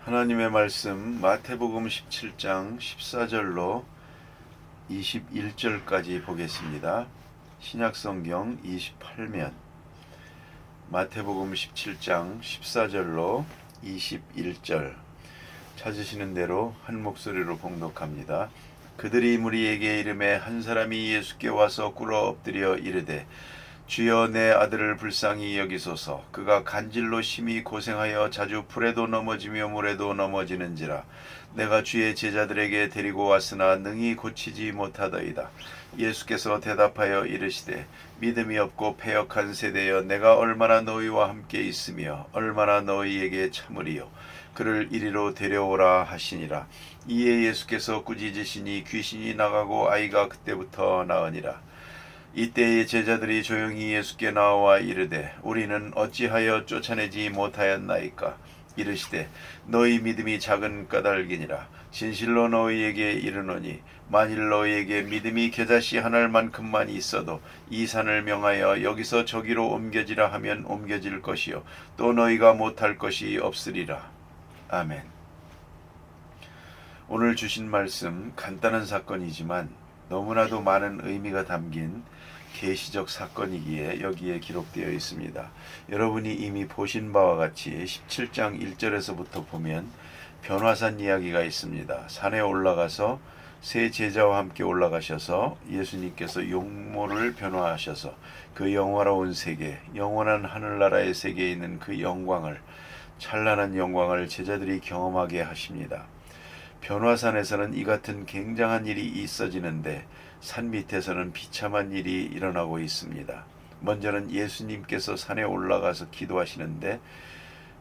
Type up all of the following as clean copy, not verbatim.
하나님의 말씀 마태복음 17장 14절로 21절까지 보겠습니다. 신약성경 28면 마태복음 17장 14절로 21절 찾으시는 대로 한 목소리로 봉독합니다. 그들이 무리에게 이르매 한 사람이 예수께 와서 꿇어 엎드려 이르되 주여 내 아들을 불쌍히 여기소서. 그가 간질로 심히 고생하여 자주 불에도 넘어지며 물에도 넘어지는지라. 내가 주의 제자들에게 데리고 왔으나 능히 고치지 못하더이다. 예수께서 대답하여 이르시되 믿음이 없고 패역한 세대여, 내가 얼마나 너희와 함께 있으며 얼마나 너희에게 참으리요. 그를 이리로 데려오라 하시니라. 이에 예수께서 꾸짖으시니 귀신이 나가고 아이가 그때부터 나으니라. 이때의 제자들이 조용히 예수께 나와 이르되 우리는 어찌하여 쫓아내지 못하였나이까. 이르시되 너희 믿음이 작은 까닭이니라. 진실로 너희에게 이르노니 만일 너희에게 믿음이 겨자씨 한 알만큼만 있어도 이 산을 명하여 여기서 저기로 옮겨지라 하면 옮겨질 것이요 또 너희가 못할 것이 없으리라. 아멘. 오늘 주신 말씀 간단한 사건이지만 너무나도 많은 의미가 담긴 계시적 사건이기에 여기에 기록되어 있습니다. 여러분이 이미 보신 바와 같이 17장 1절에서부터 보면 변화산 이야기가 있습니다. 산에 올라가서 세 제자와 함께 올라가셔서 예수님께서 용모를 변화하셔서 그 영화로운 세계, 영원한 하늘나라의 세계에 있는 그 영광을, 찬란한 영광을 제자들이 경험하게 하십니다. 변화산에서는 이 같은 굉장한 일이 있어지는데 산 밑에서는 비참한 일이 일어나고 있습니다. 먼저는 예수님께서 산에 올라가서 기도하시는데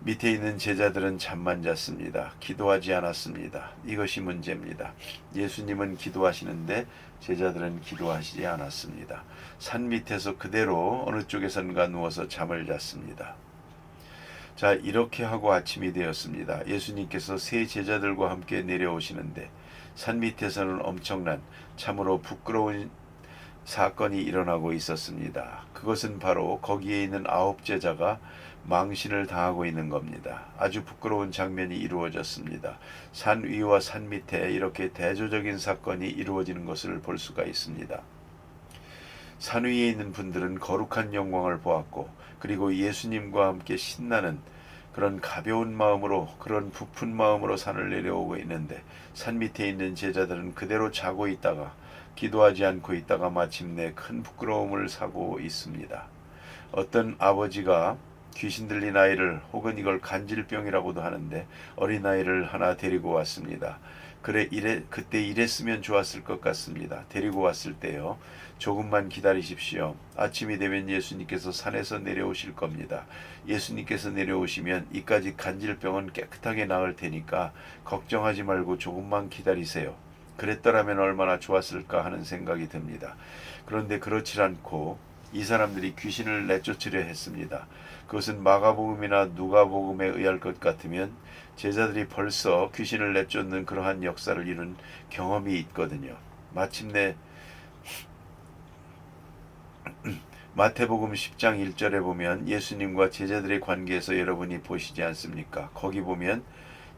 밑에 있는 제자들은 잠만 잤습니다. 기도하지 않았습니다. 이것이 문제입니다. 예수님은 기도하시는데 제자들은 기도하시지 않았습니다. 산 밑에서 그대로 어느 쪽에선가 누워서 잠을 잤습니다. 자, 이렇게 하고 아침이 되었습니다. 예수님께서 세 제자들과 함께 내려오시는데 산 밑에서는 엄청난 참으로 부끄러운 사건이 일어나고 있었습니다. 그것은 바로 거기에 있는 9 제자가 망신을 당하고 있는 겁니다. 아주 부끄러운 장면이 이루어졌습니다. 산 위와 산 밑에 이렇게 대조적인 사건이 이루어지는 것을 볼 수가 있습니다. 산 위에 있는 분들은 거룩한 영광을 보았고, 그리고 예수님과 함께 신나는 그런 가벼운 마음으로, 그런 부푼 마음으로 산을 내려오고 있는데 산 밑에 있는 제자들은 그대로 자고 있다가, 기도하지 않고 있다가 마침내 큰 부끄러움을 사고 있습니다. 어떤 아버지가 귀신 들린 아이를, 혹은 이걸 간질병이라고도 하는데 어린아이를 하나 데리고 왔습니다. 그때 이랬으면 좋았을 것 같습니다. 데리고 왔을 때요, 조금만 기다리십시오. 아침이 되면 예수님께서 산에서 내려오실 겁니다. 예수님께서 내려오시면 이까지 간질병은 깨끗하게 나을 테니까 걱정하지 말고 조금만 기다리세요. 그랬더라면 얼마나 좋았을까 하는 생각이 듭니다. 그런데 그렇지 않고 이 사람들이 귀신을 내쫓으려 했습니다. 그것은 마가복음이나 누가복음에 의할 것 같으면 제자들이 벌써 귀신을 내쫓는 그러한 역사를 이룬 경험이 있거든요. 마침내 마태복음 10장 1절에 보면 예수님과 제자들의 관계에서 여러분이 보시지 않습니까? 거기 보면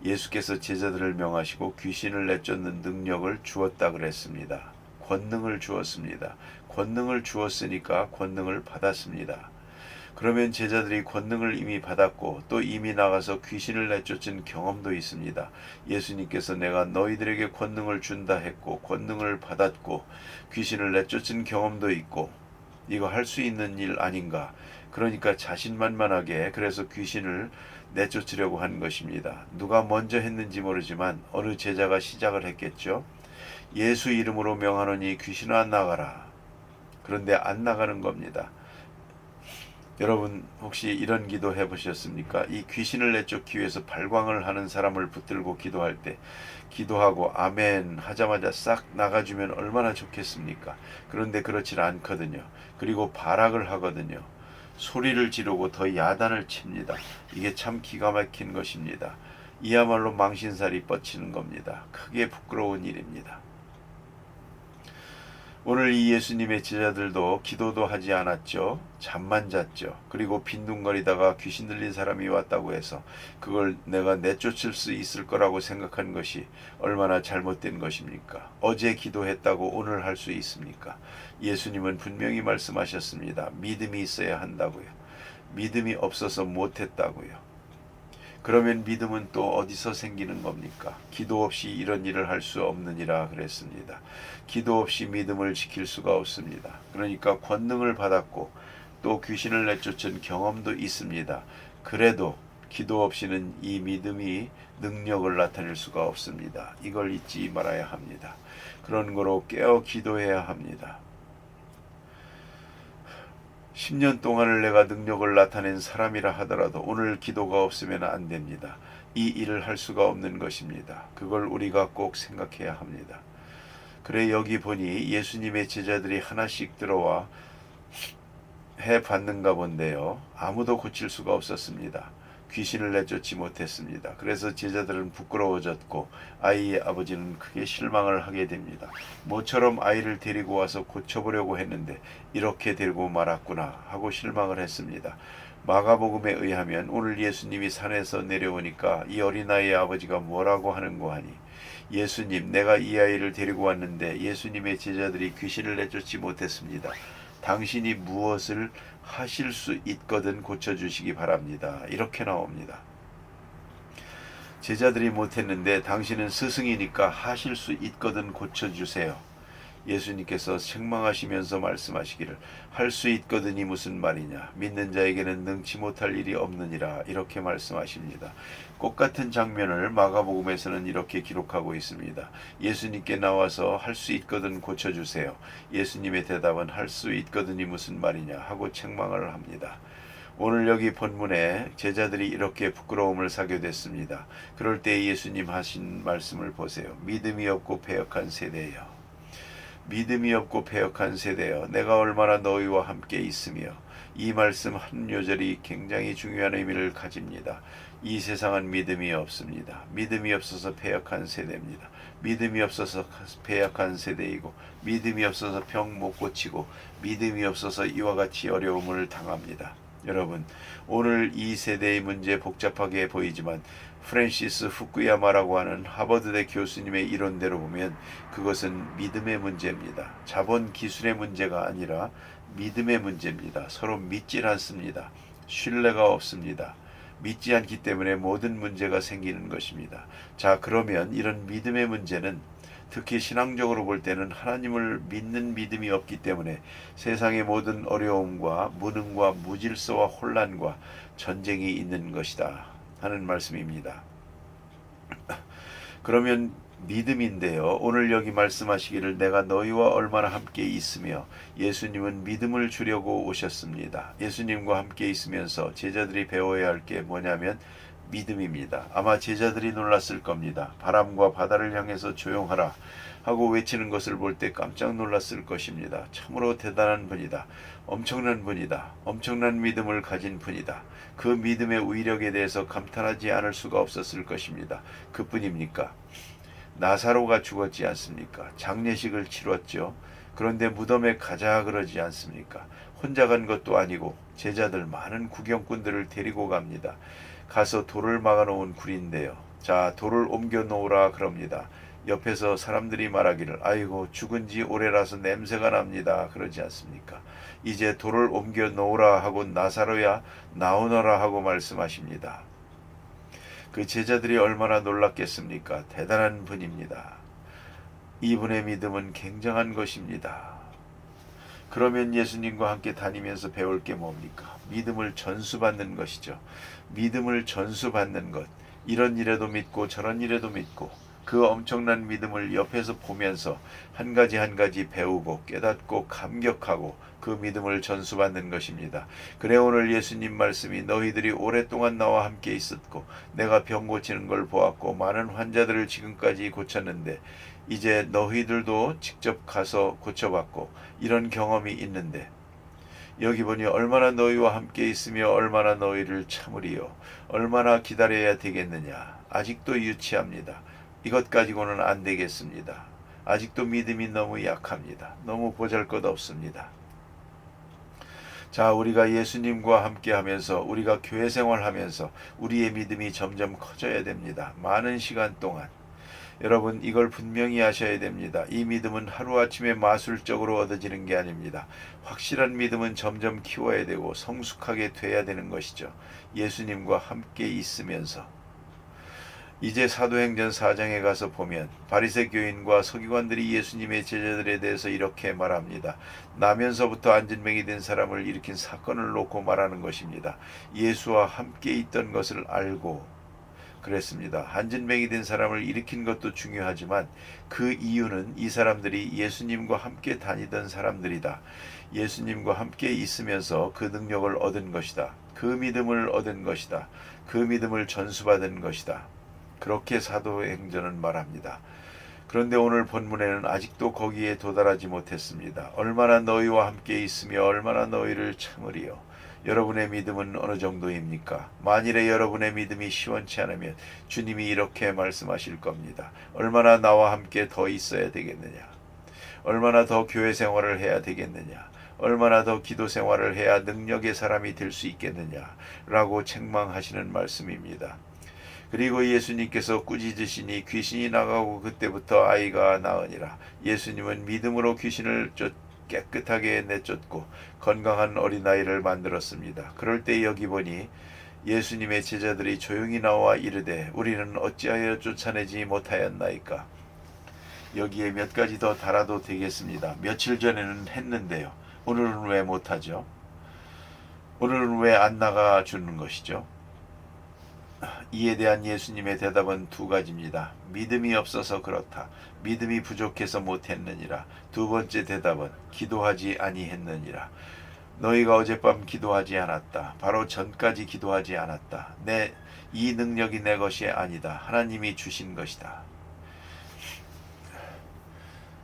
예수께서 제자들을 명하시고 귀신을 내쫓는 능력을 주었다 그랬습니다. 권능을 주었습니다. 권능을 주었으니까 권능을 받았습니다. 그러면 제자들이 권능을 이미 받았고 또 이미 나가서 귀신을 내쫓은 경험도 있습니다. 예수님께서 내가 너희들에게 권능을 준다 했고 권능을 받았고 귀신을 내쫓은 경험도 있고, 이거 할 수 있는 일 아닌가. 그러니까 자신만만하게 그래서 귀신을 내쫓으려고 한 것입니다. 누가 먼저 했는지 모르지만 어느 제자가 시작을 했겠죠. 예수 이름으로 명하노니 귀신아 나가라. 그런데 안 나가는 겁니다. 여러분 혹시 이런 기도 해보셨습니까? 이 귀신을 내쫓기 위해서 발광을 하는 사람을 붙들고 기도할 때 기도하고 아멘 하자마자 싹 나가주면 얼마나 좋겠습니까? 그런데 그렇지 않거든요. 그리고 발악을 하거든요. 소리를 지르고 더 야단을 칩니다. 이게 참 기가 막힌 것입니다. 이야말로 망신살이 뻗치는 겁니다. 크게 부끄러운 일입니다. 오늘 이 예수님의 제자들도 기도도 하지 않았죠. 잠만 잤죠. 그리고 빈둥거리다가 귀신 들린 사람이 왔다고 해서 그걸 내가 내쫓을 수 있을 거라고 생각한 것이 얼마나 잘못된 것입니까? 어제 기도했다고 오늘 할 수 있습니까? 예수님은 분명히 말씀하셨습니다. 믿음이 있어야 한다고요. 믿음이 없어서 못했다고요. 그러면 믿음은 또 어디서 생기는 겁니까? 기도 없이 이런 일을 할 수 없느니라 그랬습니다. 기도 없이 믿음을 지킬 수가 없습니다. 그러니까 권능을 받았고 또 귀신을 내쫓은 경험도 있습니다. 그래도 기도 없이는 이 믿음이 능력을 나타낼 수가 없습니다. 이걸 잊지 말아야 합니다. 그런 거로 깨어 기도해야 합니다. 10년 동안을 내가 능력을 나타낸 사람이라 하더라도 오늘 기도가 없으면 안 됩니다. 이 일을 할 수가 없는 것입니다. 그걸 우리가 꼭 생각해야 합니다. 그래 여기 보니 예수님의 제자들이 하나씩 들어와 해봤는가 본데요. 아무도 고칠 수가 없었습니다. 귀신을 내쫓지 못했습니다. 그래서 제자들은 부끄러워졌고 아이의 아버지는 크게 실망을 하게 됩니다. 모처럼 아이를 데리고 와서 고쳐보려고 했는데 이렇게 데리고 말았구나 하고 실망을 했습니다. 마가복음에 의하면 오늘 예수님이 산에서 내려오니까 이 어린아이의 아버지가 뭐라고 하는고 하니 예수님, 내가 이 아이를 데리고 왔는데 예수님의 제자들이 귀신을 내쫓지 못했습니다. 당신이 무엇을 하실 수 있거든 고쳐주시기 바랍니다. 이렇게 나옵니다. 제자들이 못했는데 당신은 스승이니까 하실 수 있거든 고쳐주세요. 예수님께서 책망하시면서 말씀하시기를 할 수 있거든이 무슨 말이냐, 믿는 자에게는 능치 못할 일이 없느니라, 이렇게 말씀하십니다. 똑같은 장면을 마가복음에서는 이렇게 기록하고 있습니다. 예수님께 나와서 할 수 있거든 고쳐주세요. 예수님의 대답은 할 수 있거든이 무슨 말이냐 하고 책망을 합니다. 오늘 여기 본문에 제자들이 이렇게 부끄러움을 사게 됐습니다. 그럴 때 예수님 하신 말씀을 보세요. 믿음이 없고 패역한 세대여, 믿음이 없고 패역한 세대여, 내가 얼마나 너희와 함께 있으며. 이 말씀 한 요절이 굉장히 중요한 의미를 가집니다. 이 세상은 믿음이 없습니다. 믿음이 없어서 패역한 세대입니다. 믿음이 없어서 패역한 세대이고, 믿음이 없어서 병 못 고치고, 믿음이 없어서 이와 같이 어려움을 당합니다. 여러분, 오늘 이 세대의 문제 복잡하게 보이지만 프랜시스 후쿠야마라고 하는 하버드대 교수님의 이론대로 보면 그것은 믿음의 문제입니다. 자본 기술의 문제가 아니라 믿음의 문제입니다. 서로 믿질 않습니다. 신뢰가 없습니다. 믿지 않기 때문에 모든 문제가 생기는 것입니다. 자, 그러면 이런 믿음의 문제는 특히 신앙적으로 볼 때는 하나님을 믿는 믿음이 없기 때문에 세상의 모든 어려움과 무능과 무질서와 혼란과 전쟁이 있는 것이다 하는 말씀입니다. 그러면 믿음인데요. 오늘 여기 말씀하시기를 내가 너희와 얼마나 함께 있으며, 예수님은 믿음을 주려고 오셨습니다. 예수님과 함께 있으면서 제자들이 배워야 할 게 뭐냐면 믿음입니다. 아마 제자들이 놀랐을 겁니다. 바람과 바다를 향해서 조용하라 하고 외치는 것을 볼 때 깜짝 놀랐을 것입니다. 참으로 대단한 분이다. 엄청난 분이다. 엄청난 믿음을 가진 분이다. 그 믿음의 위력에 대해서 감탄하지 않을 수가 없었을 것입니다. 그뿐입니까? 나사로가 죽었지 않습니까? 장례식을 치렀죠. 그런데 무덤에 가자 그러지 않습니까? 혼자 간 것도 아니고 제자들 많은 구경꾼들을 데리고 갑니다. 가서 돌을 막아놓은 굴인데요. 자, 돌을 옮겨 놓으라 그럽니다. 옆에서 사람들이 말하기를 아이고 죽은 지 오래라서 냄새가 납니다 그러지 않습니까? 이제 돌을 옮겨 놓으라 하고 나사로야 나오너라 하고 말씀하십니다. 그 제자들이 얼마나 놀랐겠습니까? 대단한 분입니다. 이분의 믿음은 굉장한 것입니다. 그러면 예수님과 함께 다니면서 배울 게 뭡니까? 믿음을 전수받는 것이죠. 믿음을 전수받는 것. 이런 일에도 믿고 저런 일에도 믿고, 그 엄청난 믿음을 옆에서 보면서 한 가지 한 가지 배우고 깨닫고 감격하고 그 믿음을 전수받는 것입니다. 그래 오늘 예수님 말씀이 너희들이 오랫동안 나와 함께 있었고 내가 병 고치는 걸 보았고 많은 환자들을 지금까지 고쳤는데 이제 너희들도 직접 가서 고쳐봤고 이런 경험이 있는데 여기 보니 얼마나 너희와 함께 있으며 얼마나 너희를 참으리요. 얼마나 기다려야 되겠느냐. 아직도 유치합니다. 이것 가지고는 안 되겠습니다. 아직도 믿음이 너무 약합니다. 너무 보잘것없습니다. 자, 우리가 예수님과 함께 하면서, 우리가 교회 생활하면서 우리의 믿음이 점점 커져야 됩니다. 많은 시간 동안. 여러분, 이걸 분명히 하셔야 됩니다. 이 믿음은 하루아침에 마술적으로 얻어지는 게 아닙니다. 확실한 믿음은 점점 키워야 되고 성숙하게 돼야 되는 것이죠. 예수님과 함께 있으면서. 이제 사도행전 4장에 가서 보면 바리새 교인과 서기관들이 예수님의 제자들에 대해서 이렇게 말합니다. 나면서부터 안진뱅이 된 사람을 일으킨 사건을 놓고 말하는 것입니다. 예수와 함께 있던 것을 알고 그랬습니다. 안진뱅이 된 사람을 일으킨 것도 중요하지만 그 이유는 이 사람들이 예수님과 함께 다니던 사람들이다. 예수님과 함께 있으면서 그 능력을 얻은 것이다. 그 믿음을 얻은 것이다. 그 믿음을 전수받은 것이다. 그렇게 사도행전은 말합니다. 그런데 오늘 본문에는 아직도 거기에 도달하지 못했습니다. 얼마나 너희와 함께 있으며 얼마나 너희를 참으리요. 여러분의 믿음은 어느 정도입니까? 만일에 여러분의 믿음이 시원치 않으면 주님이 이렇게 말씀하실 겁니다. 얼마나 나와 함께 더 있어야 되겠느냐? 얼마나 더 교회 생활을 해야 되겠느냐? 얼마나 더 기도 생활을 해야 능력의 사람이 될 수 있겠느냐? 라고 책망하시는 말씀입니다. 그리고 예수님께서 꾸짖으시니 귀신이 나가고 그때부터 아이가 나으니라. 예수님은 믿음으로 귀신을 깨끗하게 내쫓고 건강한 어린아이를 만들었습니다. 그럴 때 여기 보니 예수님의 제자들이 조용히 나와 이르되 우리는 어찌하여 쫓아내지 못하였나이까. 여기에 몇 가지 더 달아도 되겠습니다. 며칠 전에는 했는데요. 오늘은 왜 못하죠? 오늘은 왜 안 나가 주는 것이죠? 이에 대한 예수님의 대답은 두 가지입니다. 믿음이 없어서 그렇다. 믿음이 부족해서 못했느니라. 두 번째 대답은 기도하지 아니했느니라. 너희가 어젯밤 기도하지 않았다. 바로 전까지 기도하지 않았다. 이 능력이 내 것이 아니다. 하나님이 주신 것이다.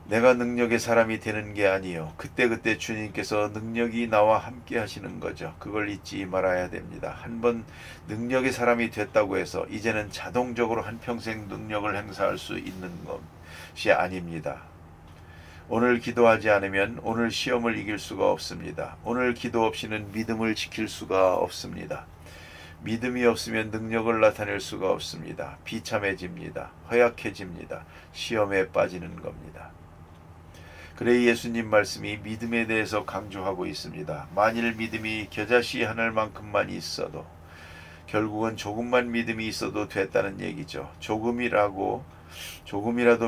내가 능력의 사람이 되는 게 아니요. 그때그때 주님께서 능력이 나와 함께 하시는 거죠. 그걸 잊지 말아야 됩니다. 한번 능력의 사람이 됐다고 해서 이제는 자동적으로 한평생 능력을 행사할 수 있는 것이 아닙니다. 오늘 기도하지 않으면 오늘 시험을 이길 수가 없습니다. 오늘 기도 없이는 믿음을 지킬 수가 없습니다. 믿음이 없으면 능력을 나타낼 수가 없습니다. 비참해집니다. 허약해집니다. 시험에 빠지는 겁니다. 그래 예수님 말씀이 믿음에 대해서 강조하고 있습니다. 만일 믿음이 겨자씨 하늘만큼만 있어도 결국은 조금만 믿음이 있어도 됐다는 얘기죠. 조금이라도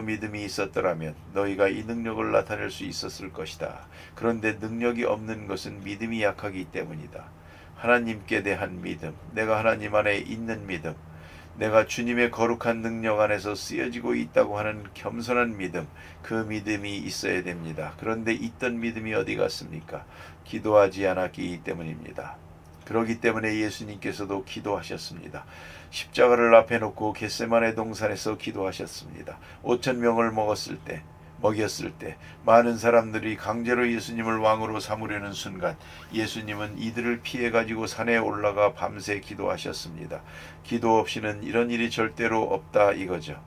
믿음이 있었더라면 너희가 이 능력을 나타낼 수 있었을 것이다. 그런데 능력이 없는 것은 믿음이 약하기 때문이다. 하나님께 대한 믿음, 내가 하나님 안에 있는 믿음, 내가 주님의 거룩한 능력 안에서 쓰여지고 있다고 하는 겸손한 믿음, 그 믿음이 있어야 됩니다. 그런데 있던 믿음이 어디 갔습니까? 기도하지 않았기 때문입니다. 그렇기 때문에 예수님께서도 기도하셨습니다. 십자가를 앞에 놓고 겟세마네 동산에서 기도하셨습니다. 5,000명을 먹였을 때 많은 사람들이 강제로 예수님을 왕으로 삼으려는 순간 예수님은 이들을 피해 가지고 산에 올라가 밤새 기도하셨습니다. 기도 없이는 이런 일이 절대로 없다 이거죠.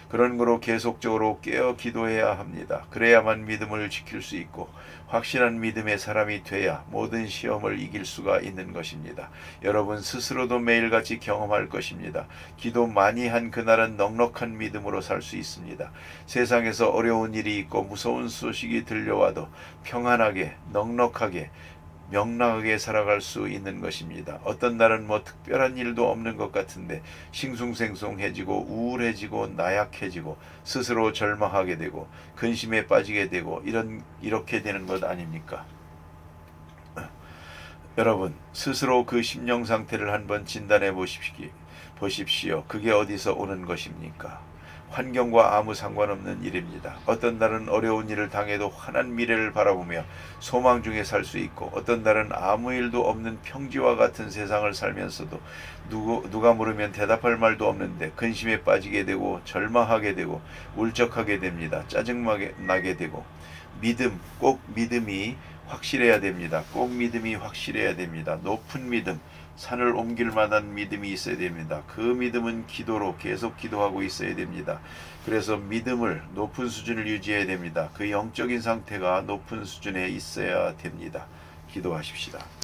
그런 거로 계속적으로 깨어 기도해야 합니다. 그래야만 믿음을 지킬 수 있고 확실한 믿음의 사람이 돼야 모든 시험을 이길 수가 있는 것입니다. 여러분 스스로도 매일같이 경험할 것입니다. 기도 많이 한 그날은 넉넉한 믿음으로 살 수 있습니다. 세상에서 어려운 일이 있고 무서운 소식이 들려와도 평안하게 넉넉하게 명랑하게 살아갈 수 있는 것입니다. 어떤 날은 특별한 일도 없는 것 같은데 싱숭생숭해지고 우울해지고 나약해지고 스스로 절망하게 되고 근심에 빠지게 되고 이렇게 되는 것 아닙니까? 여러분 스스로 그 심령 상태를 한번 진단해 보십시오. 그게 어디서 오는 것입니까? 환경과 아무 상관없는 일입니다. 어떤 날은 어려운 일을 당해도 환한 미래를 바라보며 소망 중에 살 수 있고 어떤 날은 아무 일도 없는 평지와 같은 세상을 살면서도 누가 물으면 대답할 말도 없는데 근심에 빠지게 되고 절망하게 되고 울적하게 됩니다. 짜증나게 되고 꼭 믿음이 확실해야 됩니다. 꼭 믿음이 확실해야 됩니다. 높은 믿음, 산을 옮길 만한 믿음이 있어야 됩니다. 그 믿음은 기도로 계속 기도하고 있어야 됩니다. 그래서 믿음을 높은 수준을 유지해야 됩니다. 그 영적인 상태가 높은 수준에 있어야 됩니다. 기도하십시다.